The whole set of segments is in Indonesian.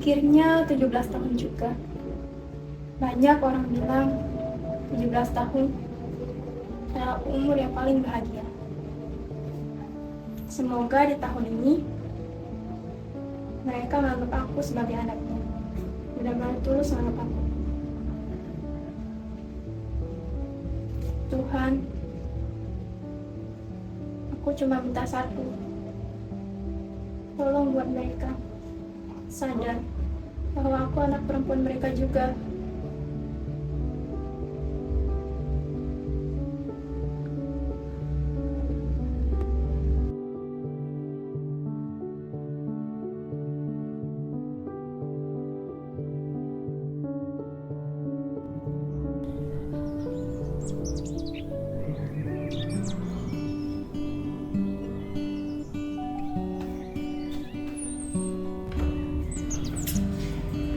Akhirnya 17 tahun juga. Banyak orang bilang 17 tahun adalah umur yang paling bahagia. Semoga di tahun ini mereka menganggap aku sebagai anaknya. Benar-benar tulus menganggap aku. Tuhan, aku cuma minta satu. Tolong buat mereka sadar bahwa aku anak perempuan mereka juga.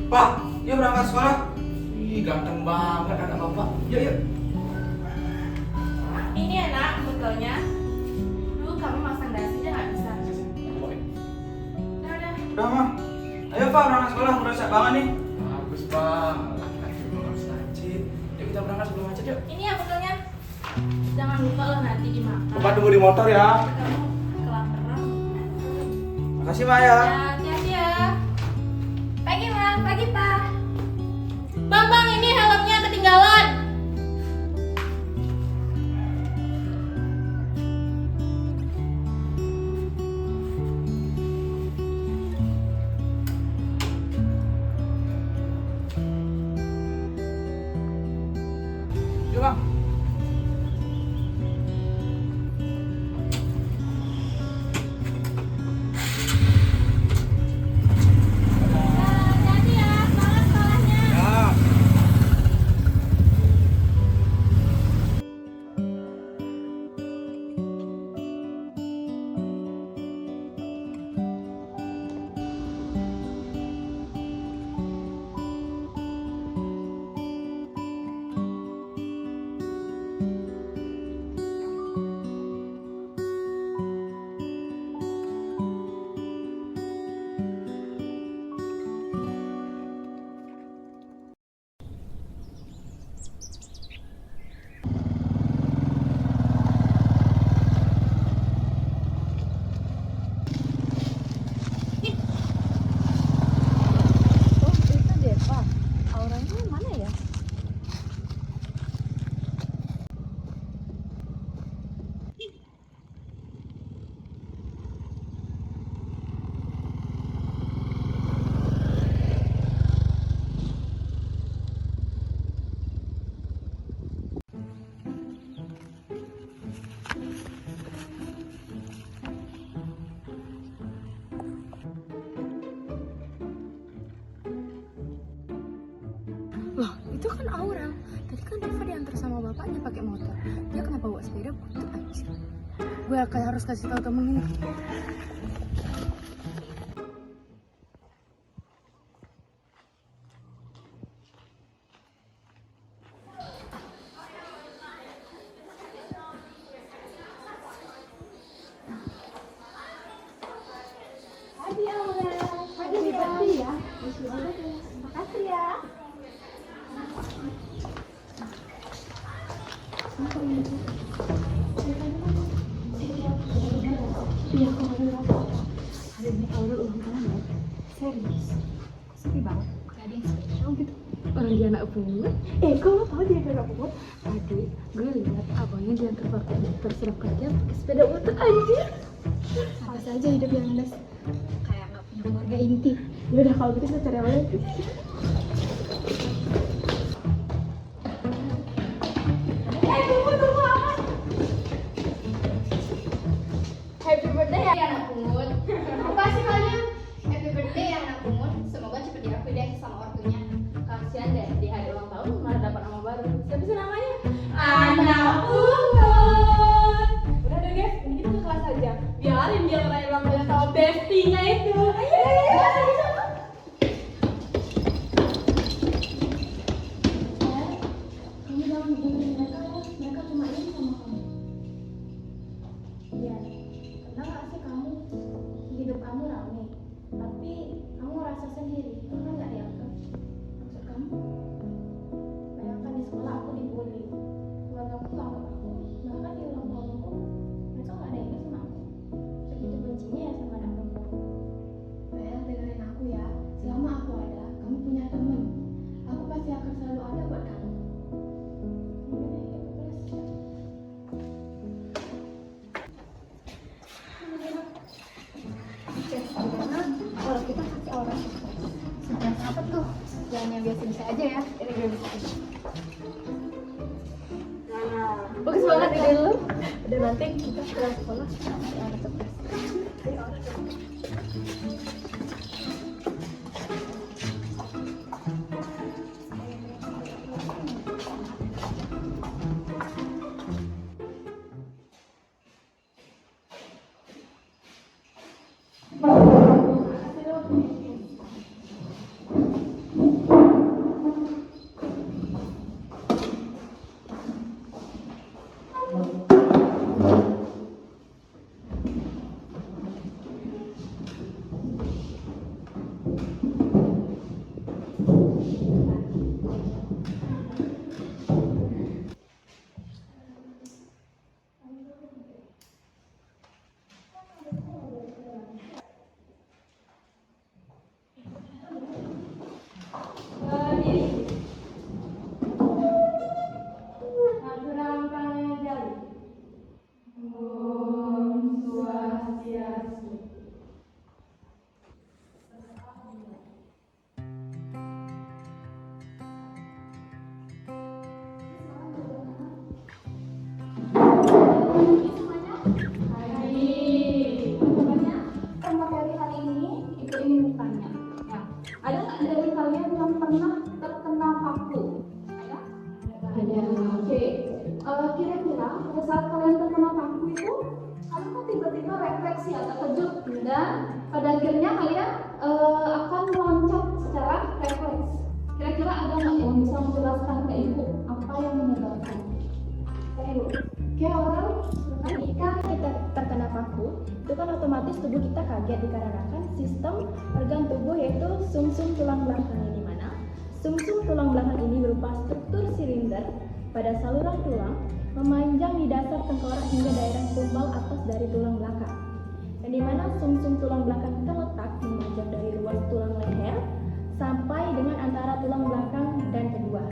Pak, yuk berangkat sekolah. Ih, ganteng banget anak bapak. Yuk, yuk. Ini anak fotonya. Dulu kamu masang dasinya nggak bisa. Udah. Udah, Mah. Ayo, Pak, berangkat sekolah. Udah siap banget nih. Bagus, Bang. Laki-laki belum harus rajin. Yuk kita berangkat sebelum macet, yuk. Ini ya fotonya. Jangan lupa loh nanti dimakan. Bapak tunggu di motor ya. Kamu kelaparan. Makasih, Mah ya. Hati-hati ya. Pagi, Bang. Pagi, Pak. Bang, ini helmnya ketinggalan. Yuk, Bang. Hati-hati ya. Semangat sekolahnya. Ya. Oh, itu Deva. Auranya mana ya? Loh, itu kan Aura. Tadi kan Deva diantar sama bapaknya pakai motor. Dia kenapa bawa sepeda butut aja? Gue harus kasih tahu temen ini. Hari ini Aura ulang tahun ya? Serius? Sepi banget? Gak ada yang spesial gitu? Orang dia anak pungut. Kok lo tau dia anak pungut? Tadi gue lihat abangnya diantar bapaknya terserap kerja pakai sepeda motor aja. Apa saja hidup yang ngenes. Kayak gak punya keluarga inti. Yaudah kalau gitu kita cari awalnya. Happy birthday ya anak pungut. Apa sih kalian? Happy birthday ya anak pungut. Semoga cepet diakui deh sama ortunya. Kasian deh di hari ulang tahun malah dapat nama baru. Siapa sih namanya? Anak pungut. Udah deh guys, ini kita ke kelas aja. Biarin dia ngerayain ulang tahun sama bestinya itu. Ayo. Kamu jangan begini mereka ya. Mereka cuma ini sama kamu. Iya, pernah gak sih kamu hidup kamu rame, tapi kamu merasa sendiri? yang biasa-biasa aja ya. Ini gue bisa aja. Nah, bagus banget ide lu. Udah nanti kita pulang sekolah. Ada surprise. Materi hari ini Ibu ingin bertanya. Ya, ada nggak dari kalian yang pernah terkena paku? Ada? Ada. Oke. Kira-kira pada saat kalian terkena paku itu, kalian kan tiba-tiba refleksi atau terkejut dan pada akhirnya kalian akan meloncat secara refleks. Kira-kira ada nggak yang bisa menjelaskan ke Ibu apa yang menyebabkan? Ibu. Oke, orang Ketika kita terkena paku, itu kan otomatis tubuh kita kaget dikarenakan sistem organ tubuh yaitu sumsum tulang belakang, di mana sumsum tulang belakang ini berupa struktur silinder pada saluran tulang memanjang di dasar tengkorak hingga daerah tumpal atas dari tulang belakang, dan di mana sumsum tulang belakang terletak memanjang dari ruas tulang leher sampai dengan antara tulang belakang dan kedua.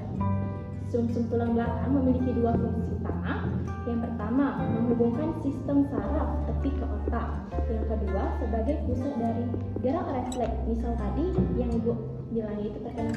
Sumsum tulang belakang memiliki dua fungsi utama. Yang pertama, menghubungkan sistem saraf tepi ke otak. Yang kedua, sebagai pusat dari gerak refleks. Misal tadi yang Ibu bilang itu terkena.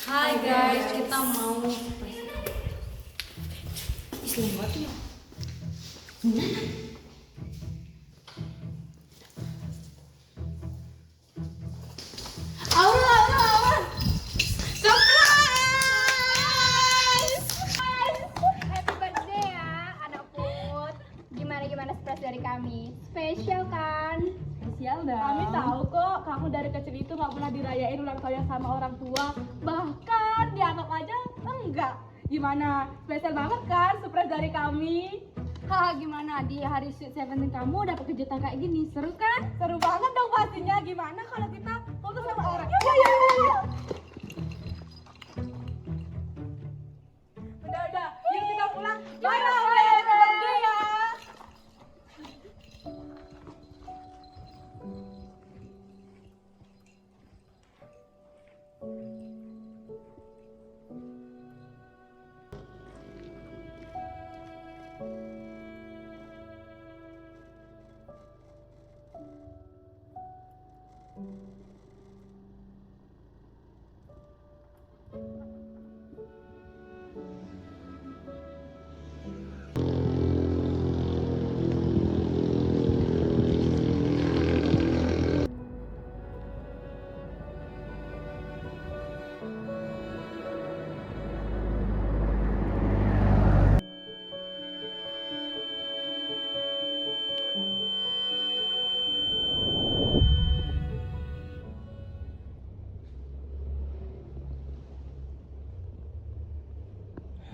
Hai guys, kita mau Islam banget ya. Awan. Surprise! Happy birthday ya, anakku. spesial dah. Kami tahu kok, kamu dari kecil itu nggak pernah dirayain ulang tahunnya sama orang tua. Bahkan dianggap aja enggak. Gimana? Spesial banget kan surprise dari kami? Hah, gimana di hari Sweet Seventeen kamu dapat kejutan kayak gini? Seru kan? Seru banget dong pastinya. Gimana kalau kita foto sama orang? Ya. Udah, yuk kita pulang. Bye, Happy birthday ya.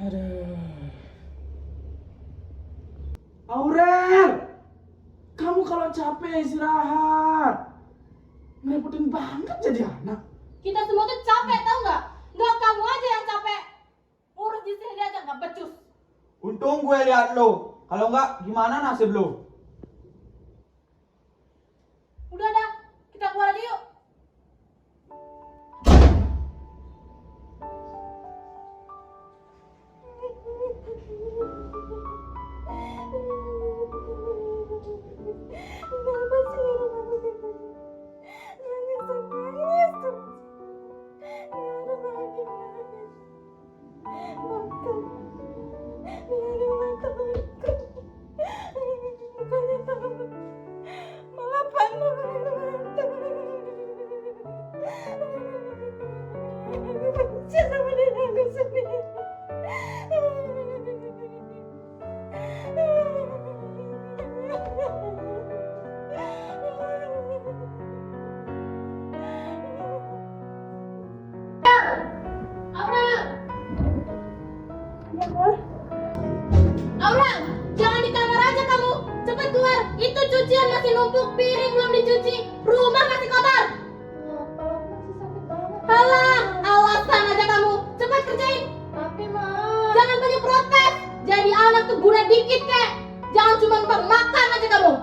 Aduh. Aurel, kamu kalau capek istirahat. Ngerepotin banget jadi anak. Kita semua tuh capek tau nggak? Nggak kamu aja yang capek. Urus di sini aja nggak becus. Untung gue lihat lo. Kalau enggak, gimana nasib lo? Udah dah, kita keluar aja yuk. Aura, jangan di kamar aja kamu. Cepat keluar. Itu cucian masih numpuk, piring belum dicuci, rumah masih kotor. Halah, alasan aja kamu. Cepat kerjain. Tapi Ma. Jangan banyak protes. Jadi anak tuh guna dikit kek. Jangan cuma numpang makan aja kamu.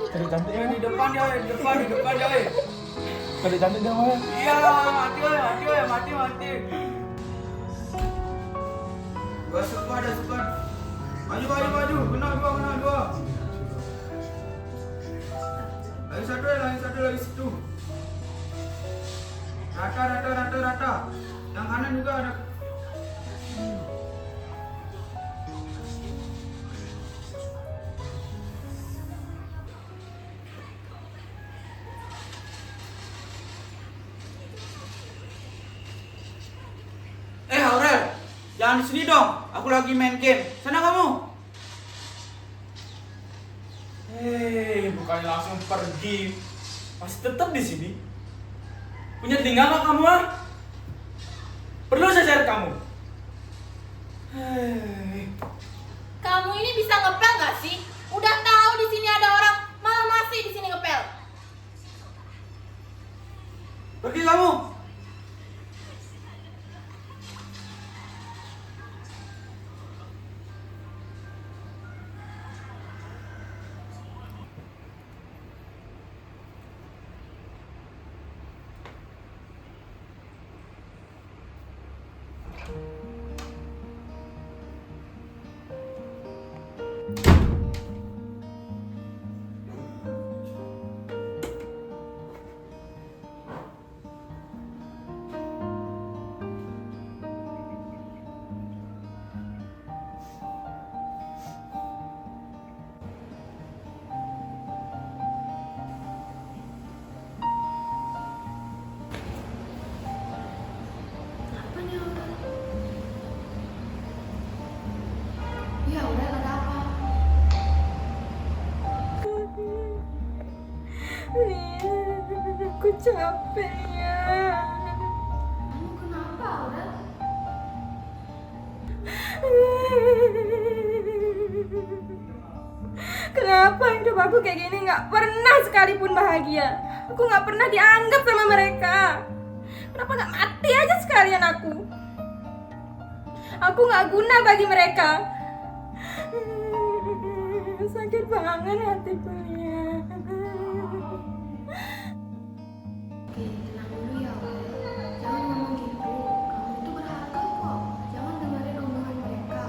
Tadi cantik ya? Di depan ya, di depan ya. Tadi cantik dong ya? Iya, mati. Gua suka ada suka. Maju. Kena dua. Lagi satu situ. Rata. Yang kanan juga ada. Aurel, jangan di sini dong. Aku lagi main game. Sana kamu. Bukannya langsung pergi, masih tetap di sini. Punya telinga nggak kamu ah? Perlu saya cari kamu. Hei. Kamu ini bisa ngepel nggak sih? Udah tahu di sini ada orang, malah masih di sini ngepel. Pergi kamu. Ya udah, ada apa? Aku capek ya. Kamu kenapa, Aura? Kenapa hidup aku kayak gini, nggak pernah sekalipun bahagia. Aku nggak pernah dianggap sama mereka. Kenapa nggak mati aja sekalian aku? Aku nggak guna bagi mereka. Sakit banget hatiku ya. Oke, tenang dulu ya, Aura. Jangan ngomong gitu. Kamu itu berharga kok. Jangan dengerin omongan mereka.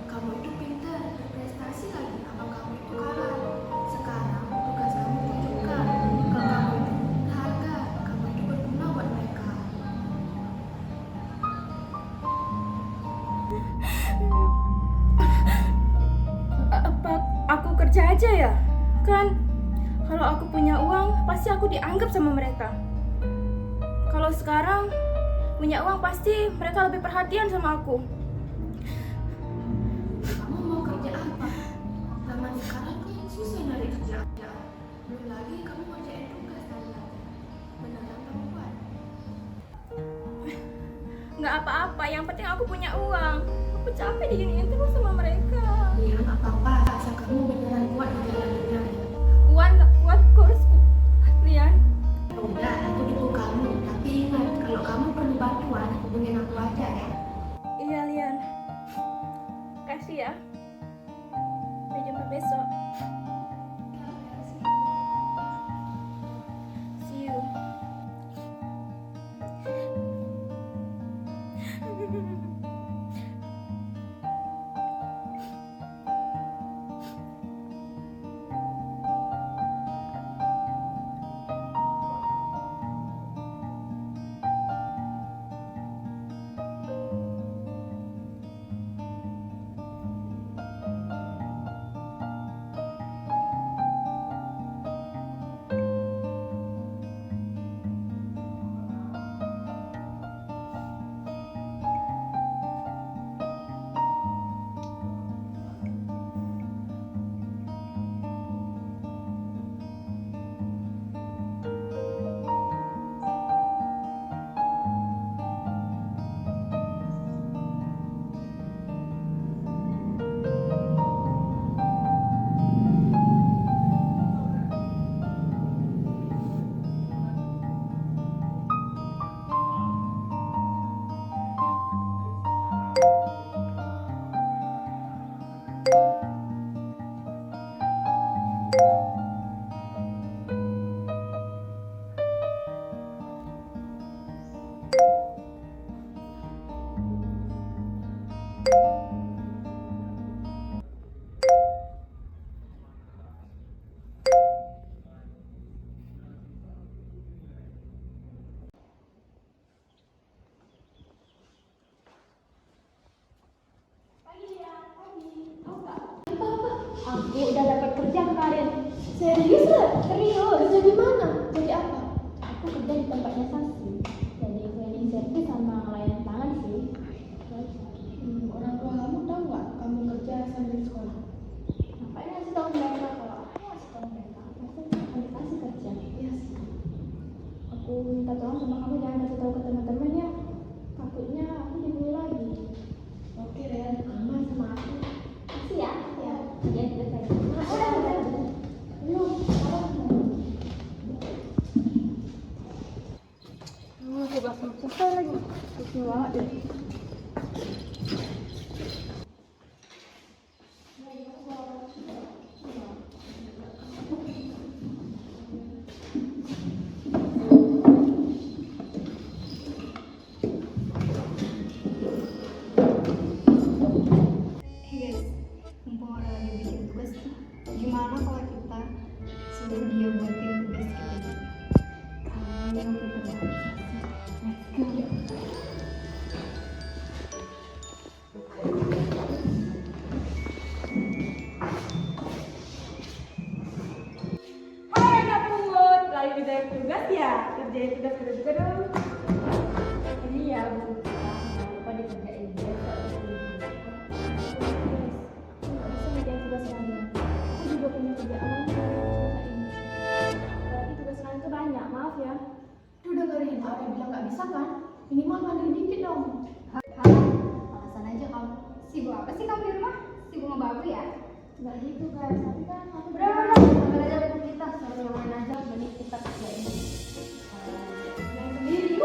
Kamu itu pintar, berprestasi lagi. Abang kamu itu kalah. Sekarang tugas kamu tunjukkan kalau kamu itu berharga. Kamu itu berguna buat mereka. Apa aku kerja aja ya? Kan kalau aku punya uang pasti aku dianggap sama mereka. Kalau sekarang punya uang pasti mereka lebih perhatian sama aku. Kamu mau kerja apa? Zaman sekarang kan susah nyari kerja. Belum lagi kamu ngerjain tugas dan belajar. Beneran kamu kuat? Nggak apa-apa, yang penting aku punya uang. Aku capek diginiin terus sama mereka. Ya nggak apa-apa. Asal kamu beneran kuat di jalannya. Kuat nggak kuat, aku harus kuat, Lian. Ya udah, aku dukung kamu. Tapi ingat, kalau kamu perlu bantuan, hubungin aku aja ya. Iya, Lian. Kasih ya. Sampai jumpa besok. See you. Aku udah dapat kerja kemarin. Serius lah? Serius? Kerja di mana? Jadi apa? Aku kerja di tempatnya Sasi. Jadi cleaning service sama layanan tangan sih. Terus, orang tua kamu tahu nggak kamu kerja sambil sekolah? Ngapain ngasih tahu mereka kalau aku ngasih tahu mereka? Pasti akan dikasih kerja. Iya sih. Aku minta tolong sama kamu jangan kasih tahu ke teman-teman ya. Takutnya aku Hey guys, mumpung orang lagi bikin tugas nih, gimana kalau kita suruh dia buatin tugas kita? Ayo kita lakukan. Let's go. Hai anak pungut, lagi kerjain tugas ya? Kerjain tugas kita juga dong. Ini ya bu, jangan lupa dikerjain ya. Nggak bisa ngerjain tugas kalian. Aku juga punya kerjaan lain selesai ini. Berarti tugas kalian tuh banyak, maaf ya. Lu dengerin apa bilang nggak bisa kan? Minimal mandiri dikit dong. Alasan aja kamu. Sibuk apa sih kamu di rumah? Sibuk ngebabu ya? Nggak gitu guys, tapi kan aku Udah, sampai aja dengan kita. Suruh yang lain aja, mending kita kerjain. Yang sendiri.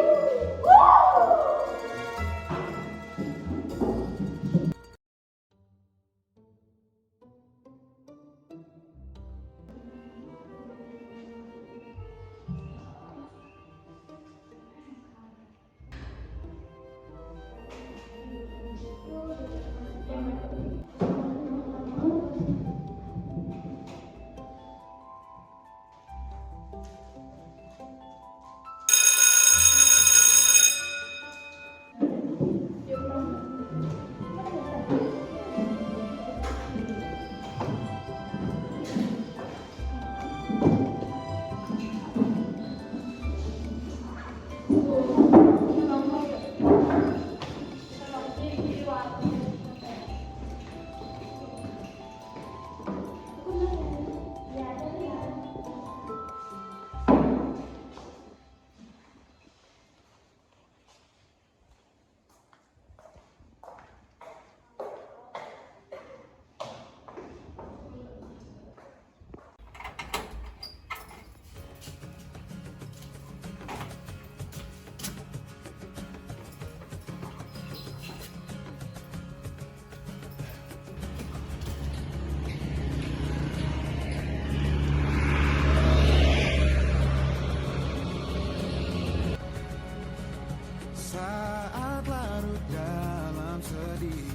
Saat larut dalam sedih,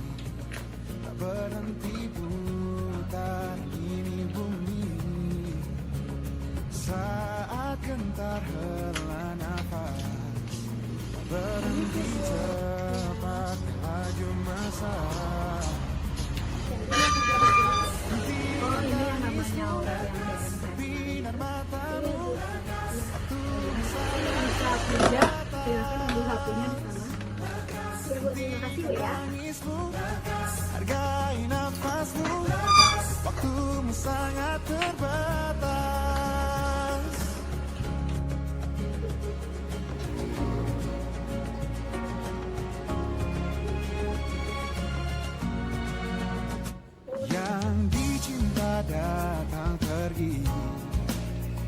tak berhenti putar ini bumi. Saat gentar hela nafas, tak berhenti cepat laju masa. Binar matamu, waktu tangismu, hargai nafasmu, waktumu sangat terbatas. Yang dicinta datang pergi,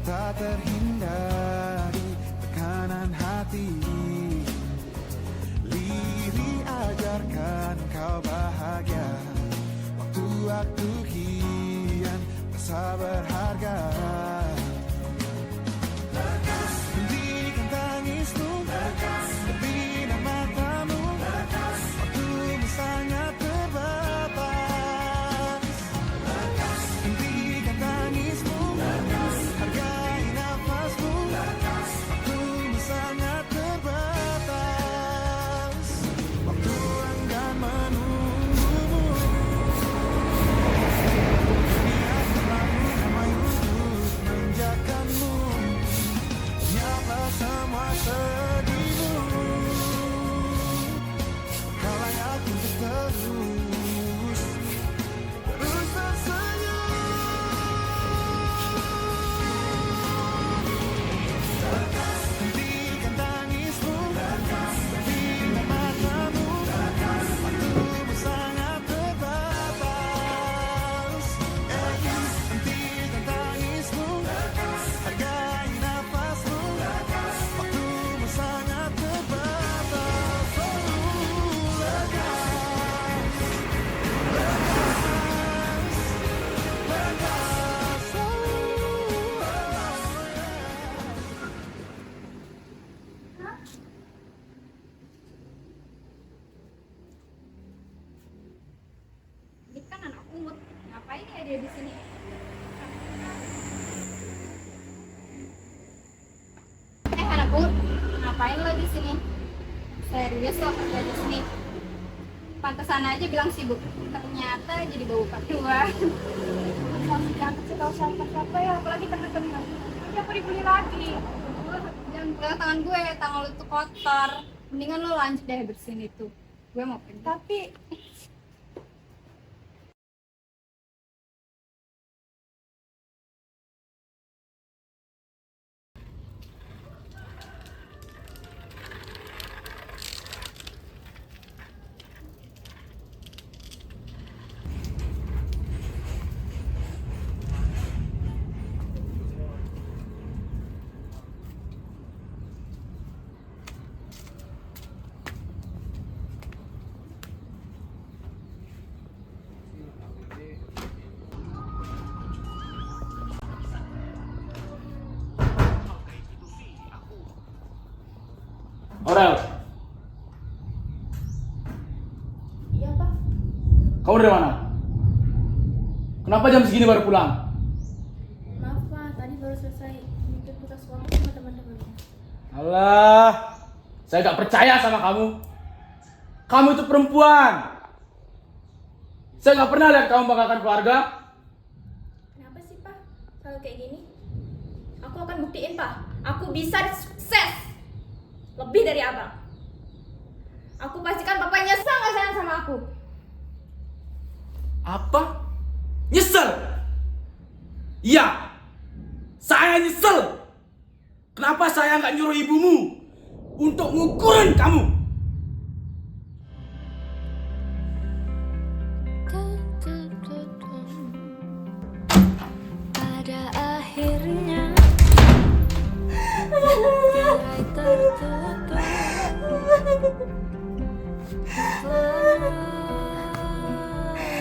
tak terhindari tekanan hati. Liri ajarkan kau bahagia, waktu-waktu kian terasa berharga. dia di sini. Anakku, ngapain lo di sini? Serius lo kerja di sini? Pantesan aja bilang sibuk. Ternyata jadi bau kedua. Jangan kasih tahu siapa-siapa ya, apalagi temen-temen. Nanti aku dibully lagi. Jangan pegang tangan gue, tangan lo tuh kotor. Mendingan lo lanjut deh bersihin itu. Gue mau pergi. Tapi Aurel, Iya, Pak. kamu dari mana? Kenapa jam segini baru pulang? Maaf, Pak. Tadi baru selesai mimpi buta suami sama teman-temannya. Alah, saya gak percaya sama kamu. Kamu itu perempuan. Saya gak pernah lihat kamu membanggakan keluarga. Kenapa sih, Pak? Selalu kayak gini? Aku akan buktiin, Pak. Aku bisa sukses. Lebih dari abang. Aku pastikan Papa nyesel gak sayang sama aku. Apa? Nyesel? Iya, saya nyesel. Kenapa saya nggak nyuruh ibumu untuk ngukurin kamu? Pada akhirnya tirai tertutup.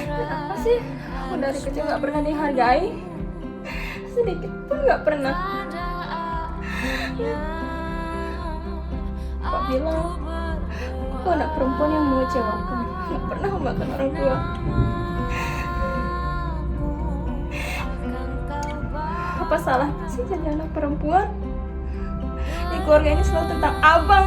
kenapa sih aku dari kecil nggak pernah dihargai? Sedikit pun nggak pernah. Pak bilang aku anak perempuan yang mengecewakan, nggak pernah memakan orang tua. Apa salahnya sih jadi anak perempuan? Di keluarga ini selalu tentang abang.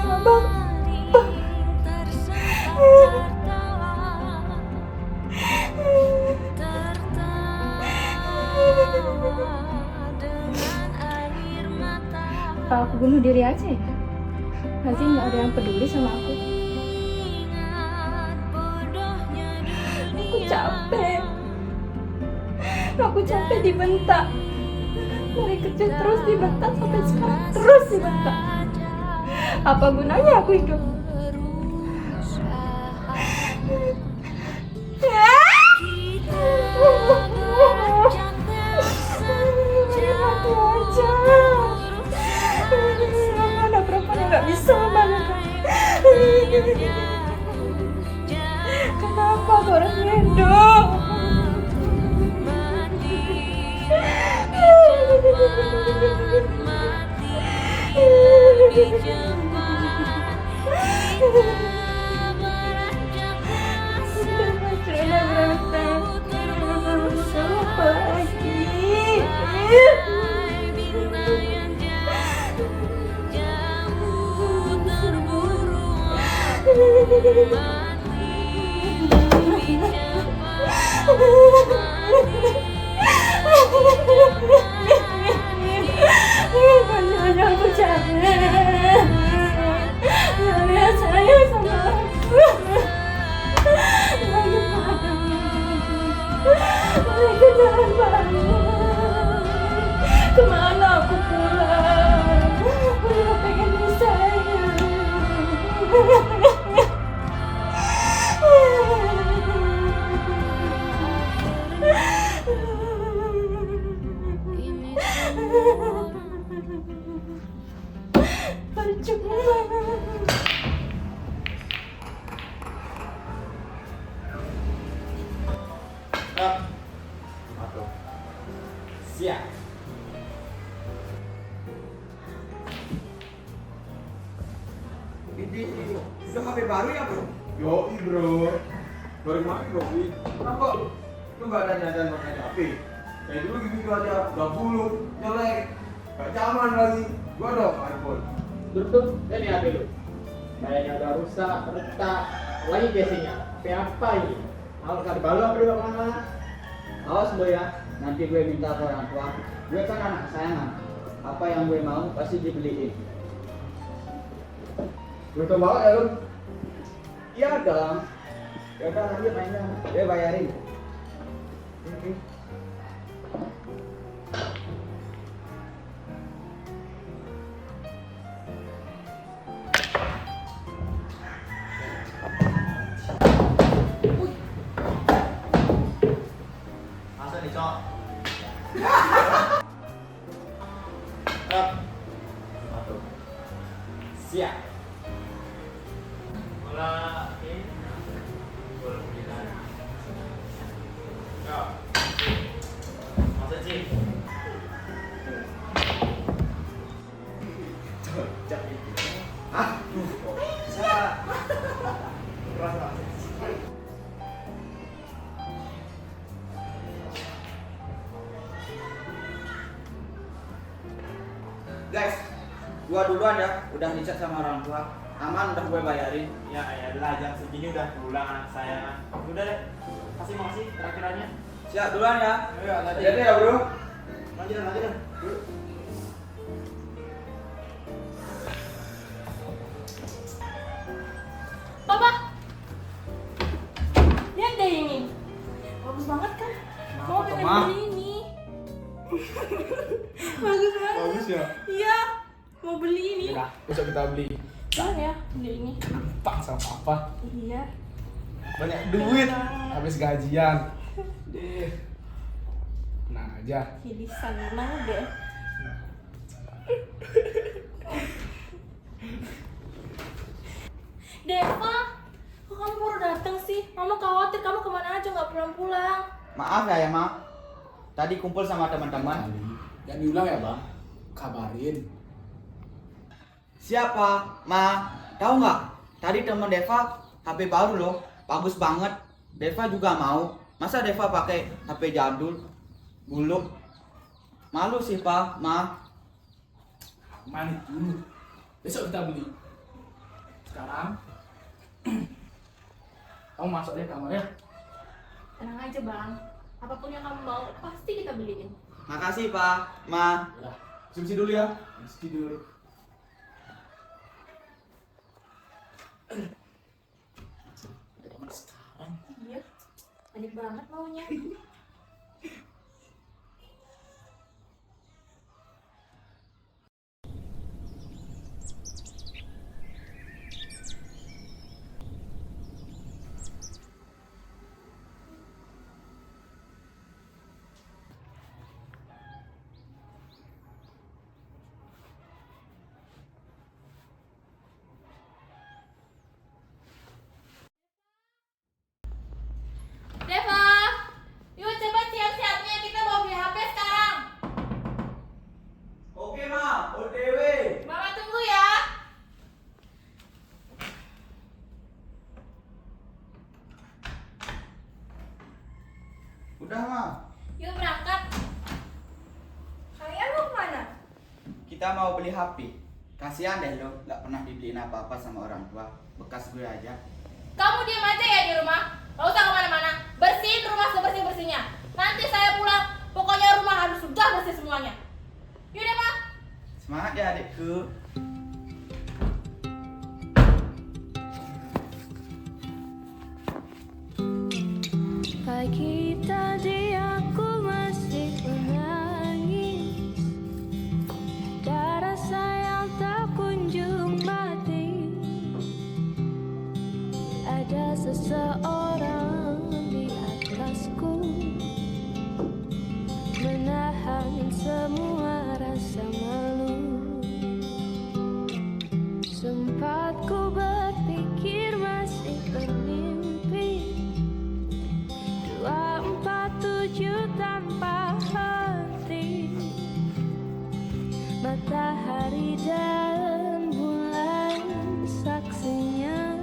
Apa aku bunuh diri aja ya? Nanti nggak ada yang peduli sama aku. Aku capek. Aku capek dibentak. Dari kecil terus dibentak sampai sekarang terus dibentak. Apa gunanya aku hidup? Anak perempuan yang gak bisa membanggakan. Kenapa aku harus hidup? Aku capek. Saya sama aku. Aku jangan bangun. Kemana aku pulang? Aku pengen disayang. Percuma. Siap. Ini udah HP baru ya bro? Yoi bro. Baru kemarin bro. Kenapa? Lu gak ada niatan pakai HP. Kayak dulu gitu aja, udah buluk, jelek, gak zaman lagi. Gua dong iPhone. Tutup, ini HP lu. Kayaknya udah rusak, retak, lagi casingnya. HP apa ini? Harus ada balu apa juga kemana-mana? Awas lo ya, nanti gue minta ke orang tua. Gue kan anak kesayangan. Apa yang gue mau pasti dibeliin. Betul banget ya lu. Iya dong. Ya udah lanjut mainnya. Gue bayarin. Masa nih, Cok? Satu. Siap. Bola ini. Bola bilang. Cok. Masa sih? Cok itu. Bisa. Guys, gua duluan ya. Udah dicat sama orang tua. Aman udah gue bayarin. Ya, ya adalah jam segini udah pulang anak saya. Udah deh. Makasih terakhirannya. Siap duluan ya. Ayo, tadi. Jadi ya bro. Lanjut. Papa, lihat deh ini, bagus banget kan? Mau pengen Ma? beli ini. Bagus banget. Bagus ya. Iya, mau beli ini. Udah, besok kita beli. Jangan ya, beli ini. Nampak sama papa. Iya. Banyak duit. Tenang. Habis gajian. Deh. Tenang aja. Kilisan mana deh? Deva, kok kamu baru datang sih? Mama khawatir kamu kemana aja nggak pulang-pulang. Maaf ya Ma. Tadi kumpul sama teman-teman. Jangan diulang ya, Bang. Kabarin. Siapa? Ma, tahu nggak? Tadi teman Deva HP baru loh, bagus banget. Deva juga mau. Masa Deva pakai HP jadul, buluk? Malu sih Pak, Ma. Manis dulu. Besok kita beli. Sekarang kamu masuk deh kamarnya. Tenang aja bang, apapun yang kamu mau pasti kita beliin. Makasih Pak, Ma. Udah, konsumsi dulu ya. Habis tidur. Sekarang Iya, banyak banget maunya. Deva, yuk cepat siap-siapnya kita mau beli HP sekarang. Oke Ma, OTW. Mama tunggu ya. Udah Ma, Yuk berangkat. Kalian mau kemana? kita mau beli HP. Kasihan deh lo, nggak pernah dibeliin apa-apa sama orang tua. Bekas gue aja. Kamu diam aja ya di rumah. Gak usah kemana-mana. Bersihin rumah sebersih-bersihnya. Nanti saya pulang, pokoknya rumah harus sudah bersih semuanya. Yaudah, Ma. Semangat ya adikku. Pagi tadi aku masih menangis. Ada rasa yang tak kunjung mati. Ada seseorang di atasku, menahan semua rasa malu. Sempat ku berpikir masih bermimpi, 247 tanpa henti. Matahari dan bulan saksinya.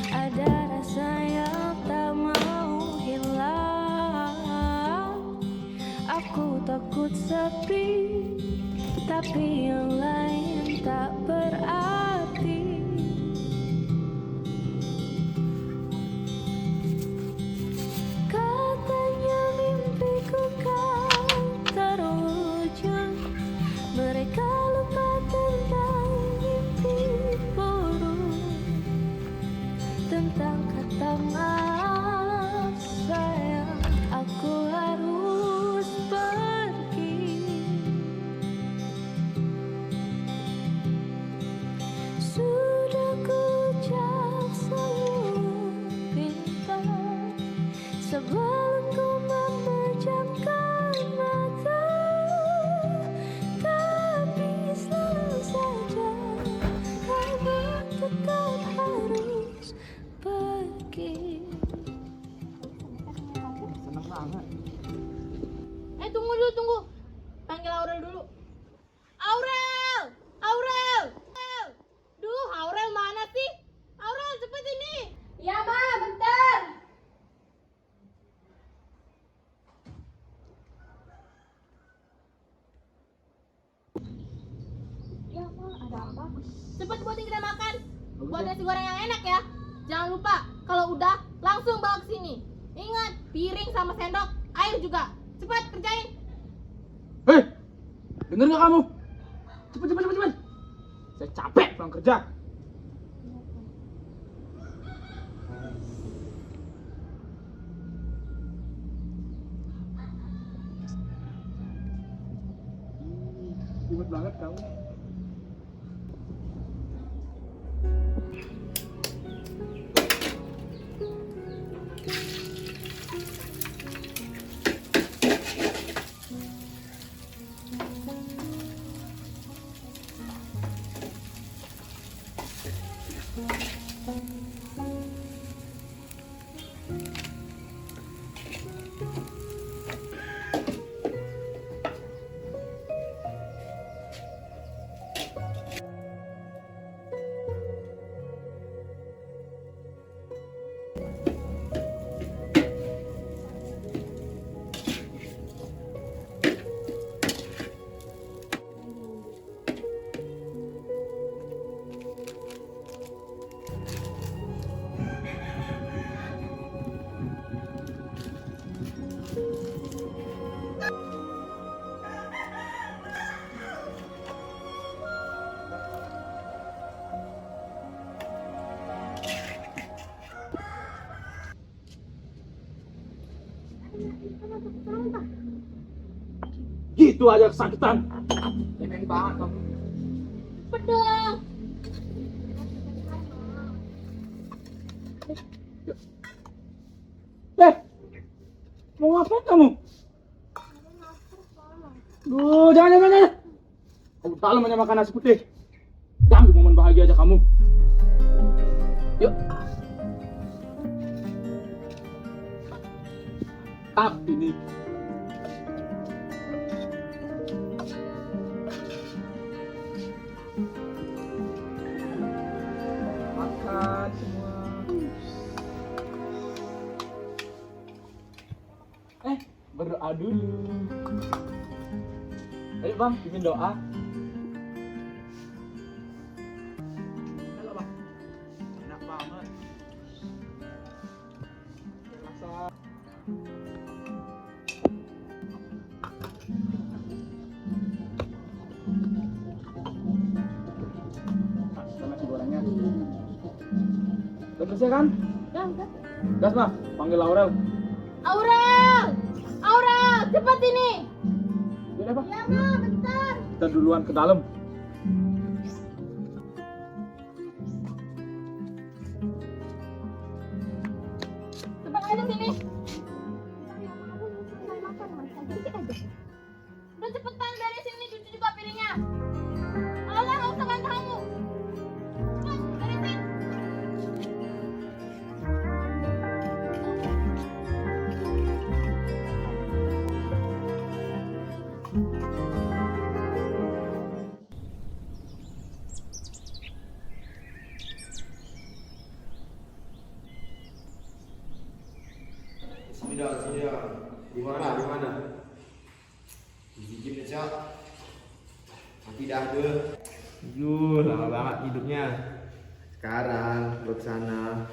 Ada rasa yang tak mau hilang. tapi yang lain tak berarti. Katanya mimpiku kan terwujud, mereka lupa tentang mimpi buruk, tentang kata maaf sayang, aku harus pergi. Sudah ku ucap semua pinta sebelum ku memejamkan mata, tapi selalu saja kamu tetap harus pergi. Tunggu. Panggil Aurel dulu. Aurel! Aurel! Duh, Aurel mana sih? Aurel, cepet ini. Ya, Ma, bentar. Ya, Ma, ada apa? Cepet buatin kita makan. Buat nasi goreng yang enak ya. Jangan lupa, kalau udah langsung bawa ke sini. Ingat, piring sama sendok, air juga. Cepat kerjain. Hei, denger nggak kamu? Cepet. Saya capek pulang kerja. Ribet banget kamu. Gitu aja kesakitan. Pengen banget kamu. Pedang. Mau ngapain kamu? Duh, jangan. Kamu dalam hanya makan nasi putih. Ganggu momen bahagia aja kamu. Yuk. Tapi nih. Makan semua. Berdoa dulu. Ayo bang, bikin doa. Halo bang. Enak banget. Rasa. Nasi gorengnya. Udah selesai kan? Udah. Gas mah, panggil Aurel. Aurel, cepat ini. Ya, Pak. Ya, Ma, bentar. Kita duluan ke dalam. Cepat aja sini. Udah cepetan beresin ini, cuci juga piringnya. Alah, nggak usah bantu kamu. Cepat, beresin. Di mana? Di sini, Cak. Tidak ada. Yuh, lama banget hidupnya. Sekarang gue kesana.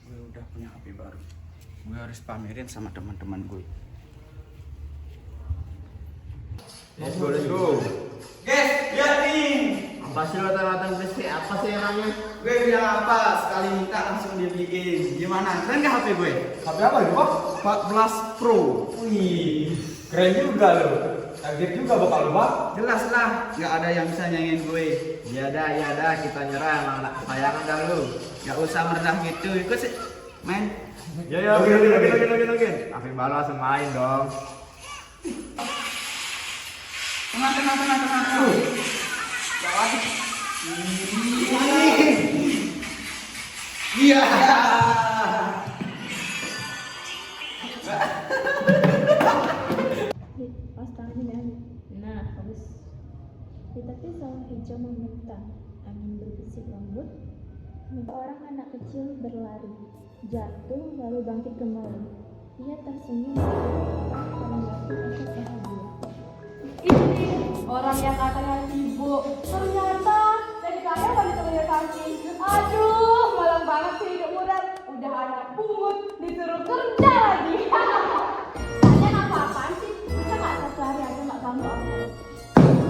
Gue udah punya HP baru. Gue harus pamerin sama teman-teman gue. Let's go. Guys, lihat nih. Apa sih lo datang berisik? Apa sih emangnya? Gue bilang apa? Sekali minta langsung dibeliin. Gimana? Keren gak HP gue? HP apa itu, Pak? 14 Pro. Wih, keren juga lo. Kaget juga bakal lo, Pak. Jelas lah, nggak ada yang bisa nyanyiin gue. Ya dah, kita nyerah emang anak kesayangan dah lo. Gak usah merendah gitu, ikut sih main. Ya, oke. HP baru langsung main dong. Tenang. Gak lagi. Iya. Pas tangannya nih. Nah, bagus. Tetapi sawah hijau membentang, angin berbisik lembut. Seorang anak kecil berlari, jatuh lalu bangkit kembali. Ia tersenyum karena melihat efek bahagia. Ini orang yang katanya sibuk, ternyata dari kaya balik ke kaki. Aduh, malam banget sih hidup muda. Udah anak pungut, disuruh kerja lagi. Kalian apa-apaan sih? Bisa nggak satu hari aja nggak ganggu aku?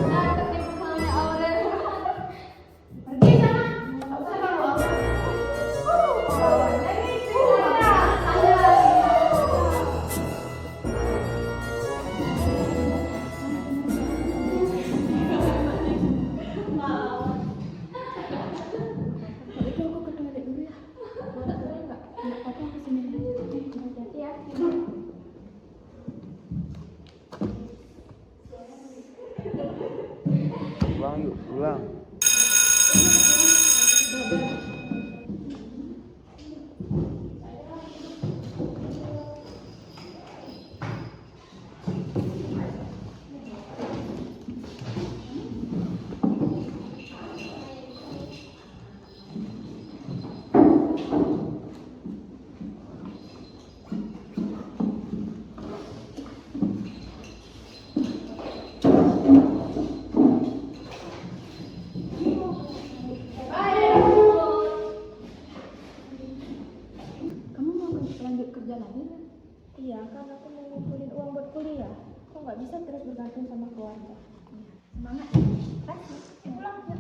Nah, tertipu salahnya Aurel. Pergi sana, nggak usah ganggu aku. Lawannya nih, Kalau itu aku ke toilet dulu ya. Mau tak boleh nggak? Nggak apa-apa, aku sini aja. Hati-hati ya. Pulang. Kamu mau lanjut kerja lagi kan? Iya, kan aku mau ngumpulin uang buat kuliah. Kok nggak bisa terus bergantung sama keluarga? Semangat. Kasih. Pulang ya.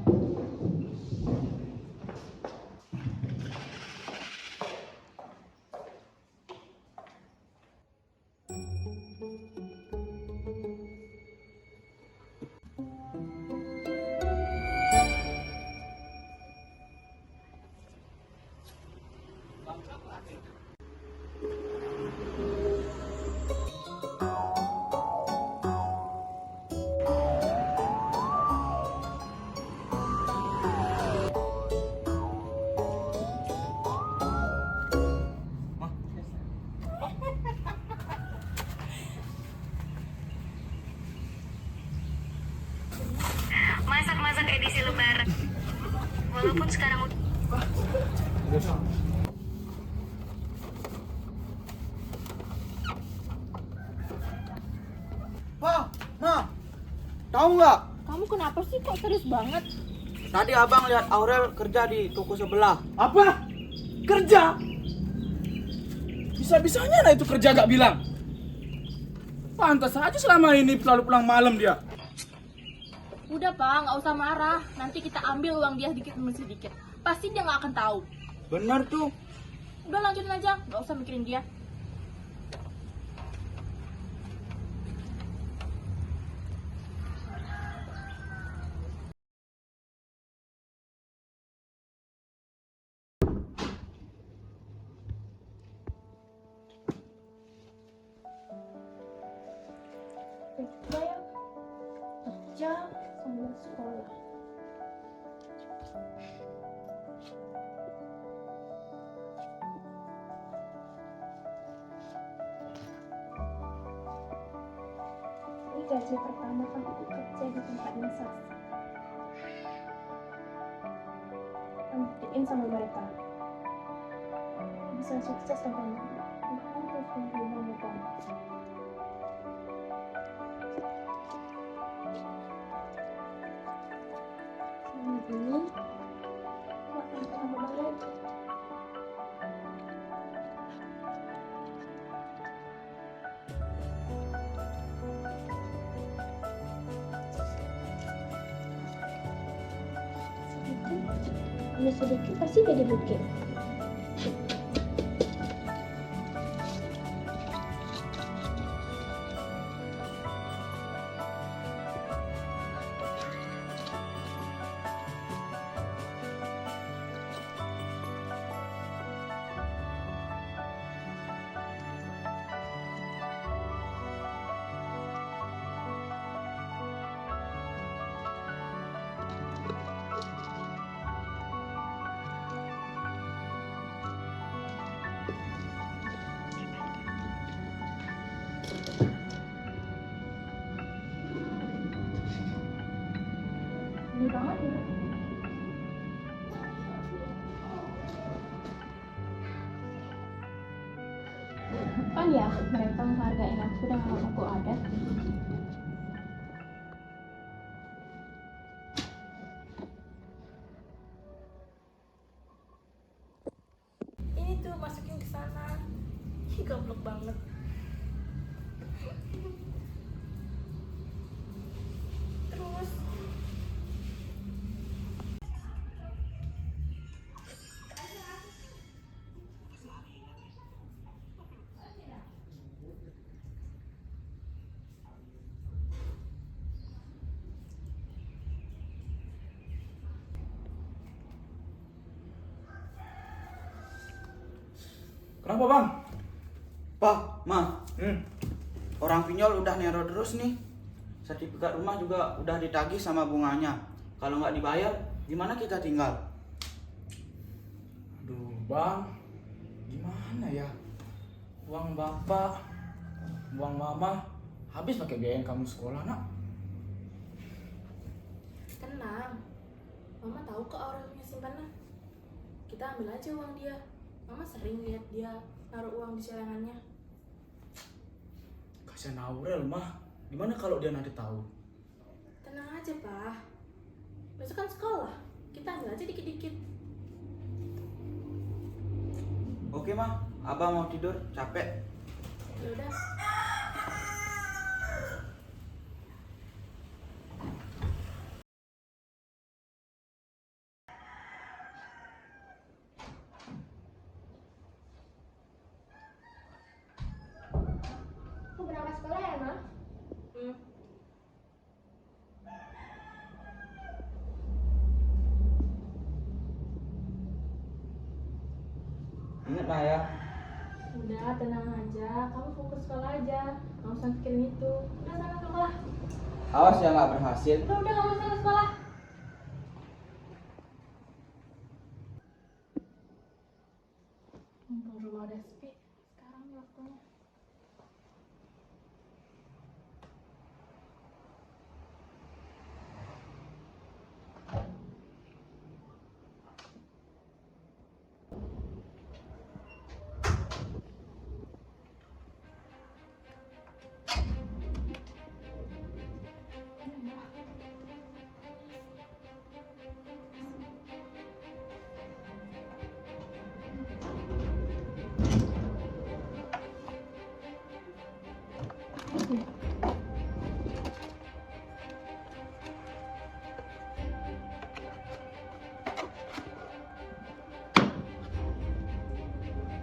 Masak-masak edisi lebaran. Walaupun sekarang Tahu nggak? kamu kenapa sih kok serius banget? Tadi abang lihat Aurel kerja di toko sebelah. Apa? Kerja? Bisa-bisanya lah itu kerja gak bilang. Pantas aja selama ini selalu pulang malam dia. Udah pak, nggak usah marah. Nanti kita ambil uang dia sedikit demi sedikit. Pasti dia nggak akan tahu. Bener tuh. Udah lanjutin aja, nggak usah mikirin dia. Kerja sambil sekolah. Ini gaji pertama aku kerja di tempat masak. in sama mereka. Bisa sukses tanpa harus memperjuangkan. Ini makan sama balik. Ambil sedikit pasti jadi bukit. Ini banget ya. Kan ya, mereka menghargai aku dengan aku ada. Ini tuh masukin ke sana. Ih, goblok banget. Terus Kenapa bang? Pak, Ma, orang pinjol udah nero terus nih. Sertifikat rumah juga udah ditagih sama bunganya. Kalau nggak dibayar, gimana kita tinggal? Aduh bang, gimana ya? Uang bapak, uang mama, habis pakai biayain kamu sekolah nak. tenang. Mama tahu kok orang punya simpanan. Kita ambil aja uang dia. Mama sering lihat dia naruh uang di celengannya. Kasian Aurel mah, gimana kalau dia nanti tahu? Tenang aja, Pak. Besok kan sekolah. Kita ambil aja dikit-dikit. Oke, Ma. Abah mau tidur, capek. Ya udah. Mau berangkat sekolah ya, Ma? Ingat lah ya. Udah, tenang aja. Kamu fokus sekolah aja. Nggak usah pikirin itu. Udah, sana sekolah. Awas ya nggak berhasil. Udah, kamu sana sekolah. Mumpung rumah udah sepi, sekarang nih waktunya.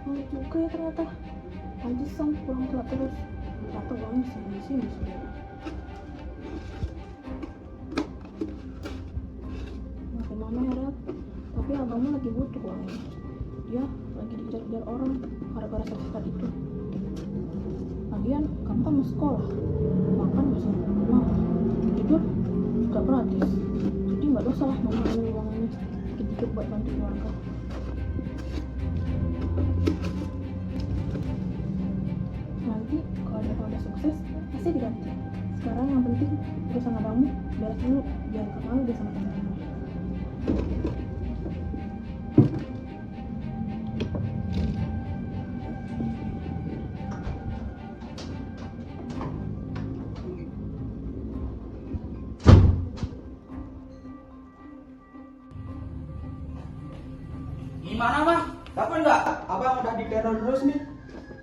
Oh juga ya ternyata. Pantesan pulang telat terus. Atau uangnya sini sebenarnya. Maafin mama ya Rat, tapi abangmu lagi butuh uangnya. Dia lagi dikejar-kejar orang gara-gara sertifikat itu. Lagian kamu kan mau sekolah, makan bisa mahal, tidur juga gratis. Jadi nggak dosa lah mama ambil uang ini dikit-dikit buat bantu keluarga. Nanti kalau dia udah sukses pasti diganti. Sekarang yang penting urusan abangmu beres dulu biar gak malu dia sama teman-teman. Gimana Bang? Dapat nggak? Abang udah diteror terus nih.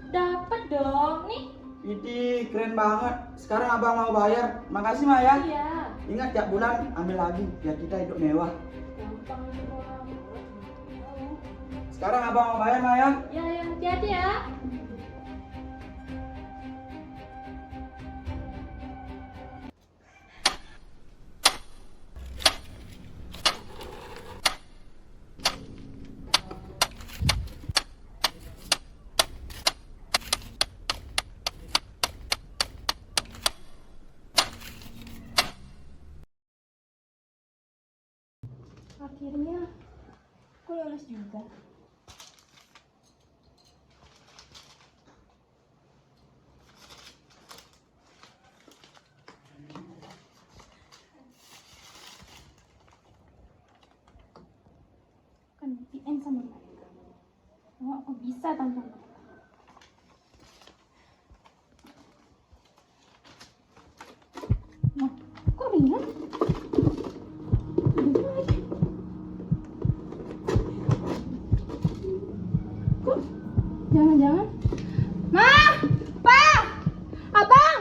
Dapat dong nih. Ini keren banget. Sekarang abang mau bayar. Makasih Mah ya. Iya. Ingat tiap bulan ambil lagi biar kita hidup mewah. Gampang doang. Sekarang abang mau bayar Mah ya. Ya, yang hati-hati ya. Akhirnya aku lulus juga. Kan buktiin sama mereka bahwa aku bisa tanpa mereka. Nah, kok ringan? Kok jangan-jangan Ma! Pa! Abang!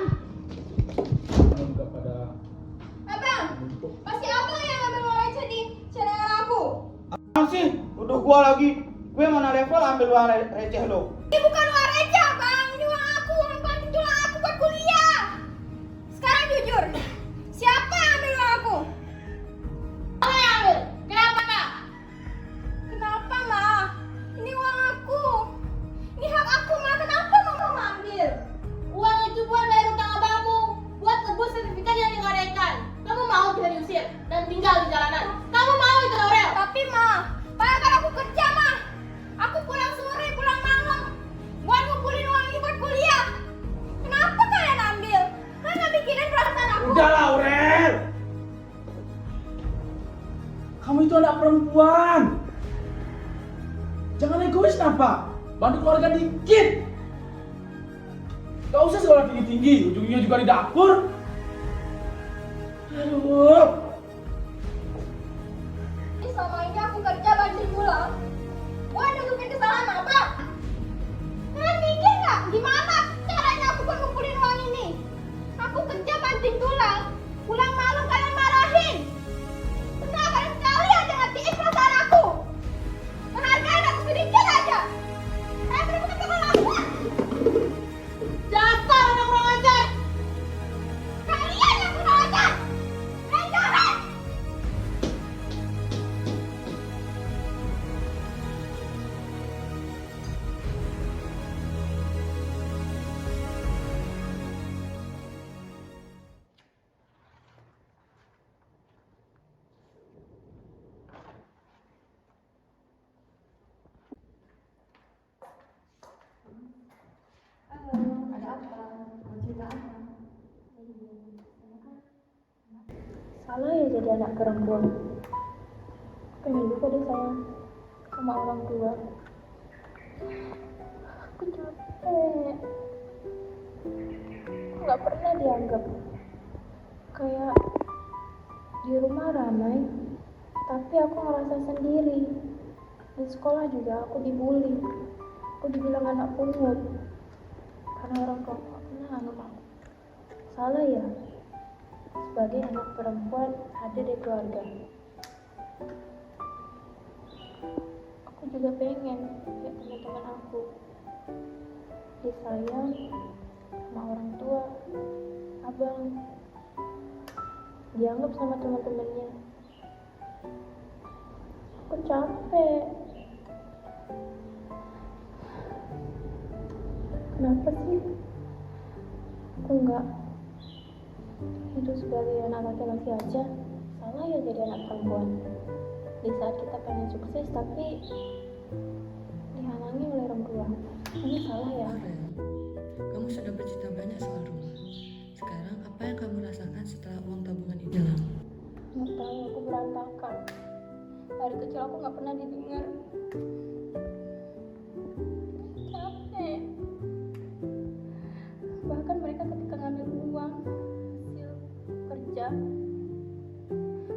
Abang, pasti abang yang ambil uang receh di cadangan aku. Abang sih, udah gua lagi. Gue mana level ambil uang receh lo. Ini bukan uang receh, abang. Ini uang aku, uang banting tulang aku buat kuliah. Sekarang jujur, siapa yang ambil uang aku? Abang yang ambil. Kenapa, Ma? Kenapa, Ma? Ini uang aku. Ini hak aku, Ma. Kenapa Mama ambil? Uang itu buat bayar utang abangmu, buat tebus sertifikat yang digadaikan. Kamu mau kita diusir dan tinggal di jalanan? Kamu mau itu, Aurel? Tapi, Ma, kan aku kerja, Ma. Aku pulang sore, pulang malam. Buat ngumpulin uang ini buat kuliah. Kenapa kalian ambil? Kalian nggak mikirin perasaan aku? Udah lah Aurel. Kamu itu anak perempuan. Jangan egois kenapa? Bantu keluarga dikit. Gak usah sekolah tinggi-tinggi, ujungnya juga di dapur. Aduh. Ini selama ini aku kerja banting tulang. Buat nutupin kesalahan apa? Kalian mikir nggak gimana caranya aku buat ngumpulin uang ini? Aku kerja banting tulang, pulang malam kalian marahin. Pernah kalian sekali aja ngertiin perasaan aku. Menghargain aku sedikit aja. Saya benar-benar keterlaluan. Dasar anak kurang ajar! Kalian yang kurang ajar. Rendahan. Salah ya jadi anak perempuan. Pengen juga deh sayang sama orang tua. Aku capek. Aku nggak pernah dianggap. Kayak di rumah ramai, tapi aku ngerasa sendiri. Di sekolah juga aku dibully. Aku dibilang anak pungut. Karena orang tua aku nggak pernah anggap aku. Salah ya? Sebagai anak perempuan ada di keluarga. Aku juga pengen kayak teman-teman aku disayang sama orang tua, abang, dianggap sama teman-temannya. Aku capek. Kenapa sih aku nggak hidup sebagai anak laki-laki aja? Salah ya jadi anak perempuan. Di saat kita pengen sukses tapi dihalangi oleh orang tua. Ini salah ya? Kamu sudah bercerita banyak soal rumah. Sekarang apa yang kamu rasakan setelah uang tabungan ini hilang? Nggak tahu, aku berantakan. Dari kecil aku nggak pernah didengar. Capek. Bahkan mereka ketika ngambil uang hasil kerja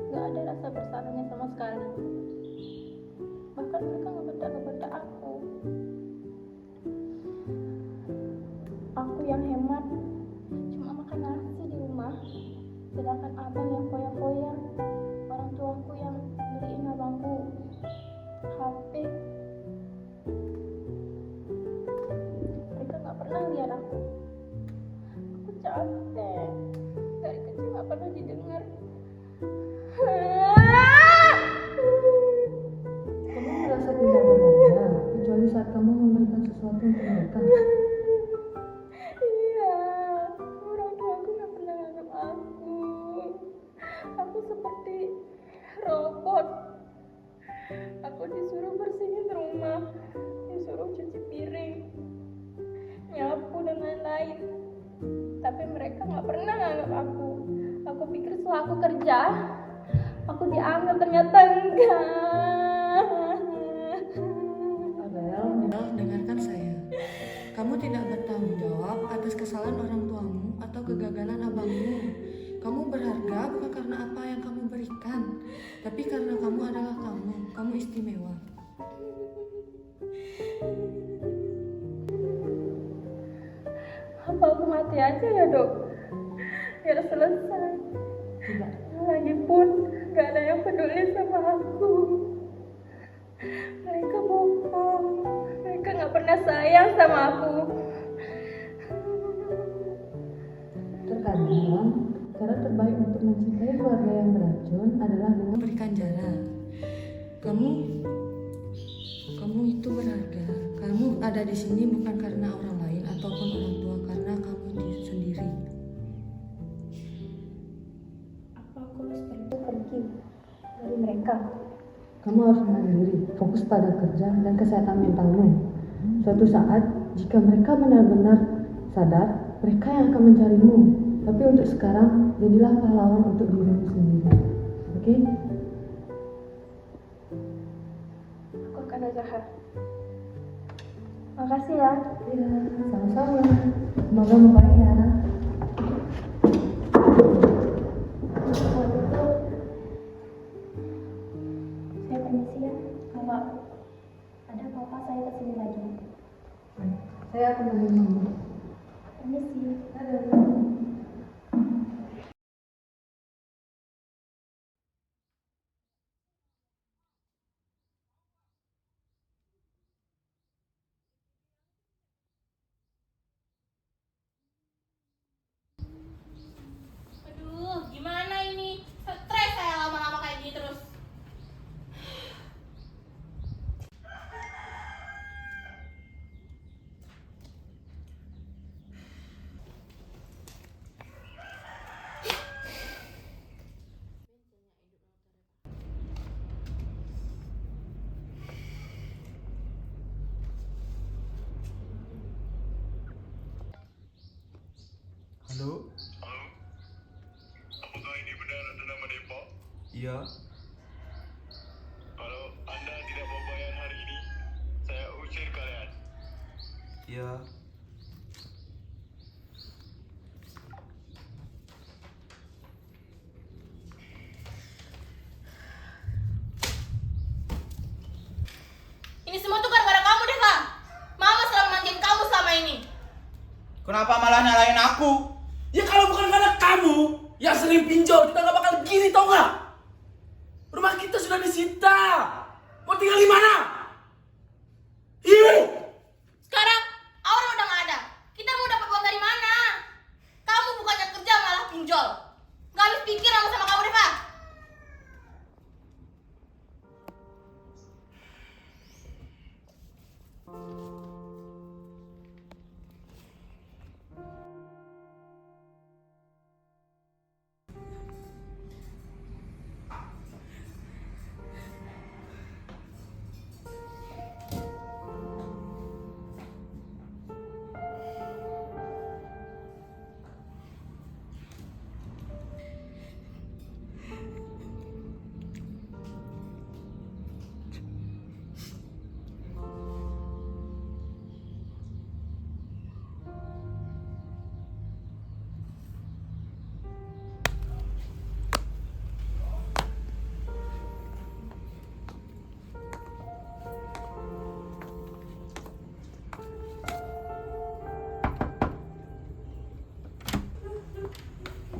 nggak ada rasa bersalahnya sama sekali. Bahkan mereka nggak Dari kecil nggak pernah didengar. Kamu merasa tidak berharga, kecuali saat kamu memberikan sesuatu untuk mereka. Iya, orang tuaku nggak pernah nganggap aku. Aku seperti robot. Aku disuruh bersihin rumah, disuruh cuci piring, nyapu dan lain-lain. Tapi mereka nggak pernah nganggap aku. Aku pikir setelah aku kerja, aku dianggap, ternyata enggak. Abel, dengarkan saya. Kamu tidak bertanggung jawab atas kesalahan orang tuamu atau kegagalan abangmu. Kamu berharga bukan karena apa yang kamu berikan, tapi karena kamu adalah kamu istimewa. Apa aku mati aja ya, Dok? Biar selesai. Tidak. Lagipun gak ada yang peduli sama aku. Mereka bohong. Mereka gak pernah sayang sama aku. Terkadang, cara terbaik untuk mencintai keluarga yang beracun adalah dengan memberikan jarak. Kamu itu berharga. Kamu ada di sini bukan karena orang lain ataupun orang tua, karena kamu sendiri. Apa aku harus pergi dari mereka? Kamu harus mandiri, fokus pada kerja dan kesehatan mentalmu. Suatu saat, jika mereka benar-benar sadar, mereka yang akan mencarimu. Tapi untuk sekarang, jadilah pahlawan untuk dirimu sendiri. Oke? Aku akan usaha. Makasih ya. Iya, sama-sama. Semoga membaik ya. Kalau gitu, saya permisi ya. Kalau ada apa-apa saya kesini lagi. Saya akan menemuimu. Permisi. Aduh, gimana ini? Stres saya lama-lama kayak gini terus. Halo? Halo? Apakah ini benar ada nama Depok? Iya. Kalau Anda tidak mau bayar hari ini, saya usir kalian. Iya. Ini semua tuh gara-gara kamu, Deva. Mama selalu manjain kamu selama ini. Kenapa malah nyalain aku? Ya kalau bukan karena kamu yang sering pinjol, kita gak bakal gini, tau gak? Rumah kita sudah disita. Mau tinggal di mana? Ih! Sekarang Aura udah gak ada. Kita mau dapat uang dari mana? Kamu bukannya kerja malah pinjol. Gak habis pikir sama kamu, Deva.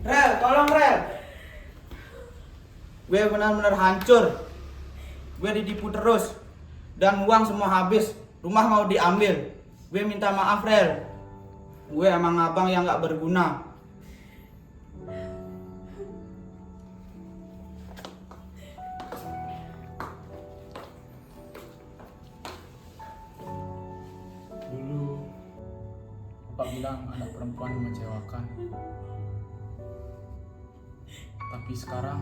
Rel, tolong Rel. Gue benar-benar hancur. Gue ditipu terus. Dan uang semua habis. Rumah mau diambil. Gue minta maaf Rel. Gue emang abang yang gak berguna. Bapak bilang anak perempuan mengecewakan. Tapi sekarang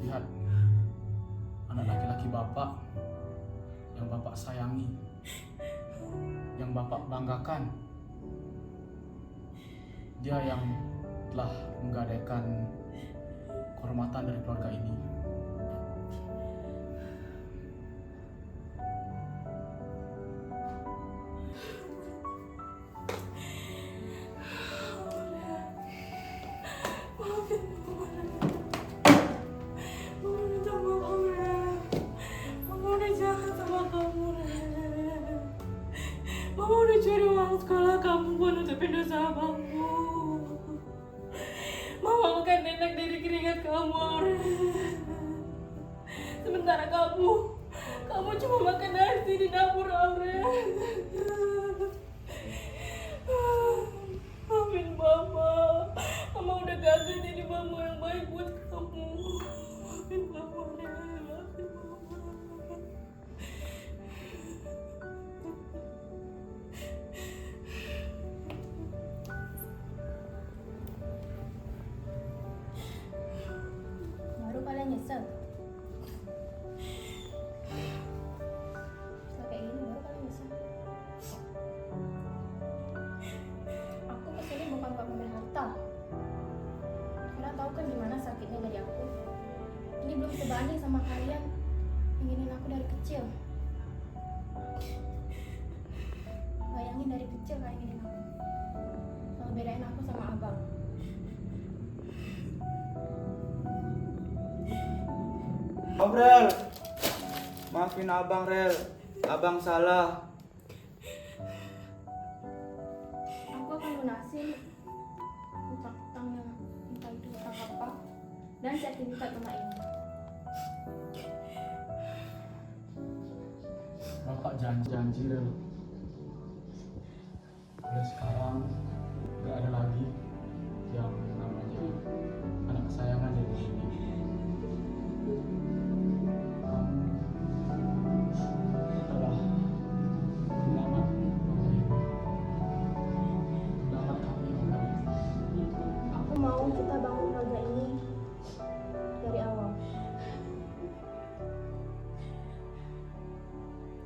lihat anak laki-laki Bapak yang Bapak sayangi, yang Bapak banggakan. Dia yang telah menggadaikan kehormatan dari keluarga ini. Mama udah curi uang sekolah kamu buat nutupin dosa abangmu. Mama makan enak dari keringat kamu, Aurel. Sementara kamu cuma makan nasi di dapur, Aurel. Maafin Mama. Mama udah gagal jadi mama yang baik buat kamu. Maafin Mama, Aurel. Maafin Mama. Baru kalian nyesel. Setelah kayak gini baru kalian nyesel. Aku kesini bukan buat pamer harta. Kalian tahu kan gimana sakitnya dari aku. Ini belum sebanding sama kalian inginin aku dari kecil. Bayangin dari kecil kalian inginin aku. Selalu bedain aku sama abang. Aurel, maafin abang, Rel. Abang salah. Aku akan lunasin utang-utangnya, entah itu utang apa, dan sertifikat rumah ini. Bapak janji Rel. Mulai sekarang gak ada lagi yang namanya anak kesayangan dari sini. Kamu adalah penyelamat bangsa ini. Penyelamat kami, Aurel. Aku mau kita bangun keluarga ini dari awal.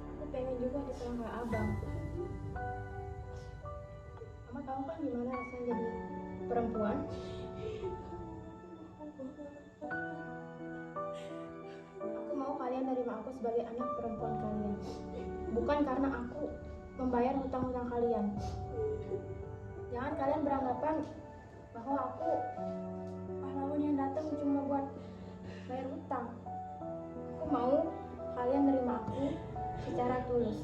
Aku pengen juga diserang kayak abang. Mama tahu kan gimana rasanya jadi perempuan? Aku mau kalian nerima aku sebagai anak perempuan kalian. Bukan karena aku membayar hutang-hutang kalian. Jangan kalian beranggapan bahwa aku pahlawan yang datang cuma buat bayar hutang. Aku mau kalian nerima aku secara tulus,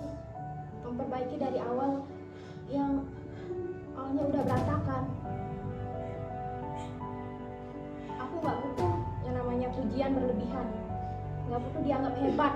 memperbaiki dari awal yang awalnya udah berantakan. Aku gak butuh yang namanya pujian berlebihan, gak butuh dianggap hebat.